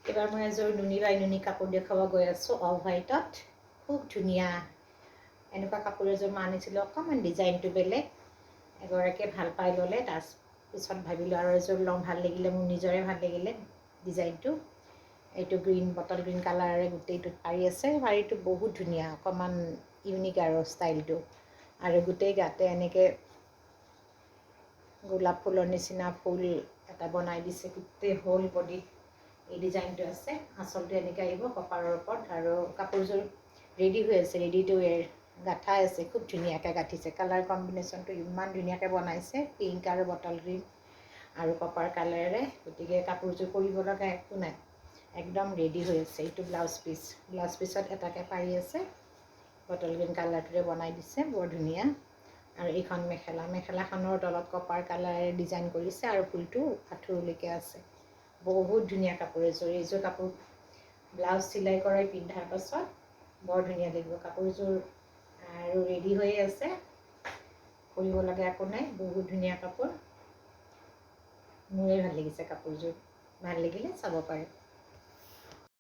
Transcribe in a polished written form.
এবাৰ মই এযোৰ নুনি বাই নুনি কাপোৰ দেখুৱাব গৈ আছোঁ অল হোৱাইটত। খুব ধুনীয়া এনেকুৱা কাপোৰ এযোৰ মই আনিছিলোঁ, অকণমান ডিজাইনটো বেলেগ। এগৰাকীয়ে ভাল পাই ল'লে, তাৰপিছত ভাবিলোঁ আৰু এযোৰ লওঁ, ভাল লাগিলে, মোৰ নিজৰে ভাল লাগিলে ডিজাইনটো। এইটো গ্ৰীণ, বটল গ্ৰীণ কালাৰেৰে গোটেইটোত পাৰি আছে। পাৰীটো বহুত ধুনীয়া, অকণমান ইউনিক আৰু ষ্টাইলটো। আৰু গোটেই গাতে এনেকৈ গোলাপ ফুলৰ নিচিনা ফুল এটা বনাই দিছে, গোটেই হোল বডি এই ডিজাইনটো আছে। আঁচলটো এনেকৈ আহিব কপাৰৰ ওপৰত, আৰু কাপোৰযোৰ ৰেডি হৈ আছে, ৰেডি টু ৱেৰ, গাঁঠাই আছে, খুব ধুনীয়াকৈ গাঁঠিছে। কালাৰ কম্বিনেশ্যনটো ইমান ধুনীয়াকৈ বনাইছে, পিংক আৰু বটল গ্ৰীণ আৰু কপাৰ কালাৰেৰে। গতিকে কাপোৰযোৰ কৰিব লগা একো নাই, একদম ৰেডি হৈ আছে। এইটো ব্লাউজ পিচ, ব্লাউজ পিচত এটাকৈ পাৰি আছে, বটল গ্ৰীণ কালাৰটোৰে বনাই দিছে, বৰ ধুনীয়া। আৰু এইখন মেখেলা, মেখেলাখনৰ তলত কপাৰ কালাৰেৰে ডিজাইন কৰিছে আৰু ফুলটো আঁঠুৰলৈকে আছে। বহুত ধুনীয়া কাপোৰ এযোৰ। এইযোৰ কাপোৰ ব্লাউজ চিলাই কৰাই পিন্ধাৰ পাছত বৰ ধুনীয়া লাগিব কাপোৰযোৰ। আৰু ৰেডি হৈয়ে আছে, কৰিব লগা একো নাই, বহুত ধুনীয়া কাপোৰ। মোৰে ভাল লাগিছে কাপোৰযোৰ, ভাল লাগিলে চাব পাৰে।